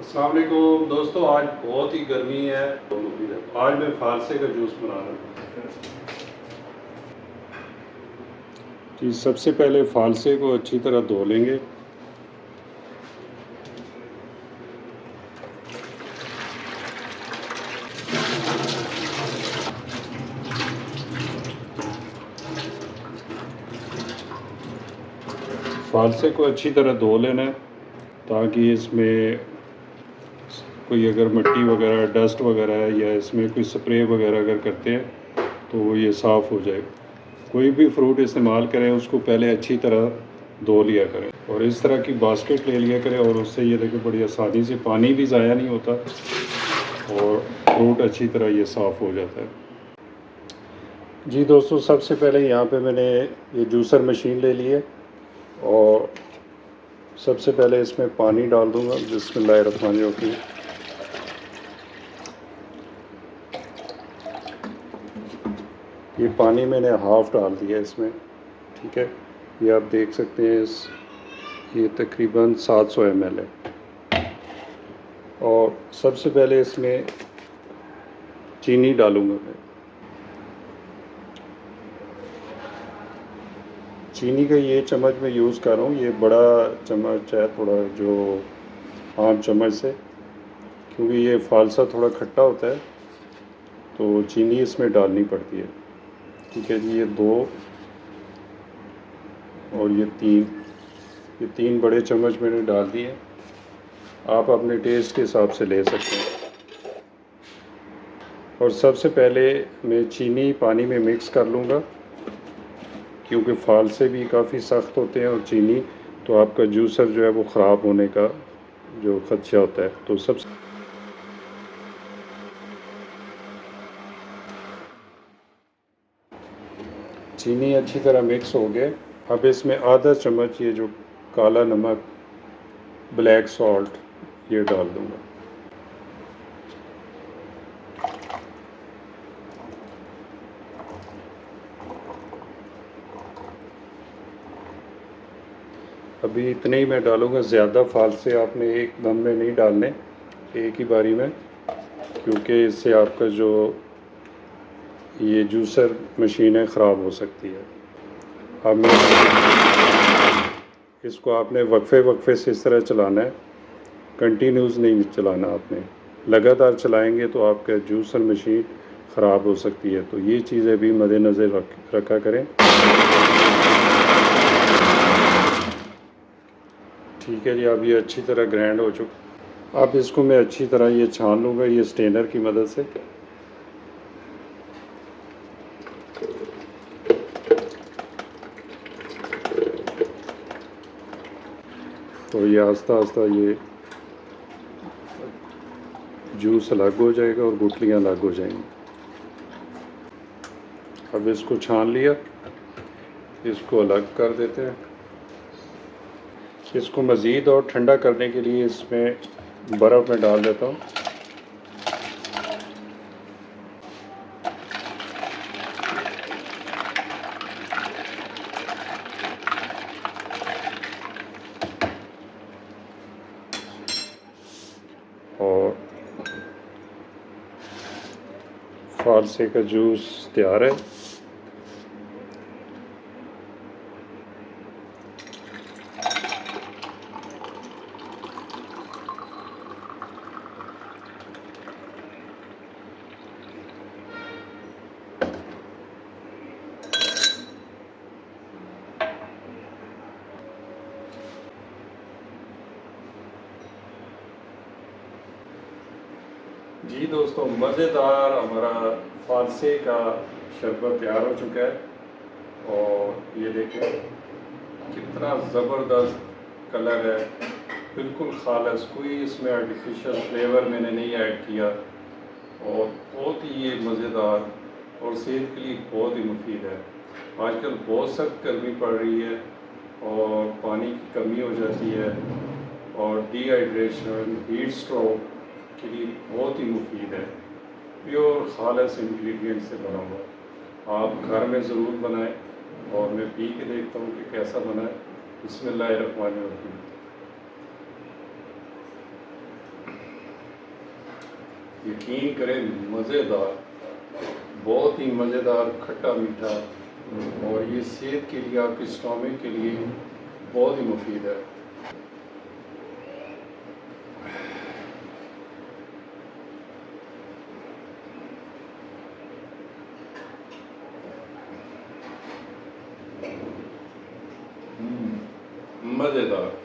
अस्सलाम वालेकुम दोस्तों, आज बहुत ही गर्मी है। आज मैं फालसे का जूस बना रहा हूँ। जी, सबसे पहले फालसे को अच्छी तरह धो लेंगे। फालसे को अच्छी तरह धो लेना है ताकि इसमें कोई अगर मिट्टी वगैरह, डस्ट वगैरह है या इसमें कोई स्प्रे वगैरह अगर करते हैं तो ये साफ़ हो जाए। कोई भी फ्रूट इस्तेमाल करें उसको पहले अच्छी तरह धो लिया करें और इस तरह की बास्केट ले लिया करें और उससे ये देखिए बड़ी आसानी से पानी भी ज़ाया नहीं होता और फ्रूट अच्छी तरह ये साफ़ हो जाता है। जी दोस्तों, सबसे पहले यहाँ पे मैंने ये जूसर मशीन ले ली है और सबसे पहले इसमें पानी डाल दूँगा। बिस्मिल्लाहिर्रहमानिर्रहीम। ये पानी मैंने हाफ़ डाल दिया इसमें, ठीक है। ये आप देख सकते हैं ये तकरीबन 700 ml है। और सबसे पहले इसमें चीनी डालूँगा मैं। चीनी का ये चम्मच मैं यूज़ कर रहा हूँ, ये बड़ा चम्मच है थोड़ा, जो आम चम्मच से, क्योंकि ये फालसा थोड़ा खट्टा होता है तो चीनी इसमें डालनी पड़ती है। ठीक है जी, ये 2 और ये 3 बड़े चम्मच मैंने डाल दिए। आप अपने टेस्ट के हिसाब से ले सकते हैं। और सबसे पहले मैं चीनी पानी में मिक्स कर लूँगा, क्योंकि फालसे भी काफ़ी सख्त होते हैं और चीनी तो आपका जूसर जो है वो ख़राब होने का जो खदशा होता है। तो सबसे चीनी अच्छी तरह मिक्स हो गए। अब इसमें आधा चम्मच ये जो काला नमक, ब्लैक सॉल्ट, ये डाल दूँगा। अभी इतने ही मैं डालूँगा, ज़्यादा फालसे आपने एक दम में नहीं डालने, एक ही बारी में, क्योंकि इससे आपका जो ये जूसर मशीन है ख़राब हो सकती है। अब मैं इसको आपने वक्फे से इस तरह चलाना है, कंटिन्यूस नहीं चलाना आपने। लगातार चलाएंगे तो आपका जूसर मशीन ख़राब हो सकती है, तो ये चीज़ें भी मद्देनज़र रखा करें। ठीक है जी, अब ये अच्छी तरह ग्राइंड हो चुका। अब इसको मैं अच्छी तरह ये छान लूँगा ये स्टेनर की मदद से। तो ये आस्ता आस्ता ये जूस अलग हो जाएगा और गुठलियाँ अलग हो जाएंगी। अब इसको छान लिया, इसको अलग कर देते हैं। इसको मज़ीद और ठंडा करने के लिए इसमें बर्फ़ में डाल देता हूँ। और फालसे का जूस तैयार है। जी दोस्तों, मज़ेदार हमारा फालसे का शरबत तैयार हो चुका है और ये देखें कितना ज़बरदस्त कलर है, बिल्कुल खालस, कोई इसमें आर्टिफिशियल फ्लेवर मैंने नहीं ऐड किया और बहुत ही ये मज़ेदार और सेहत के लिए बहुत ही मुफीद है। आजकल बहुत सख्त गर्मी पड़ रही है और पानी की कमी हो जाती है और डिहाइड्रेशन, हीट स्ट्रोक के लिए बहुत ही मुफीद है। प्योर खालस इंग्रेडिएंट से बना हुआ, आप घर में ज़रूर बनाएं और मैं पी के देखता हूँ कि कैसा बना है। बिस्मिल्लाहिर्रहमानिर्रहीम। यकीन करें मज़ेदार, बहुत ही मज़ेदार खट्टा मीठा, और ये सेहत के लिए, आपके स्टोमिक के लिए बहुत ही मुफीद है। मज़ेदार।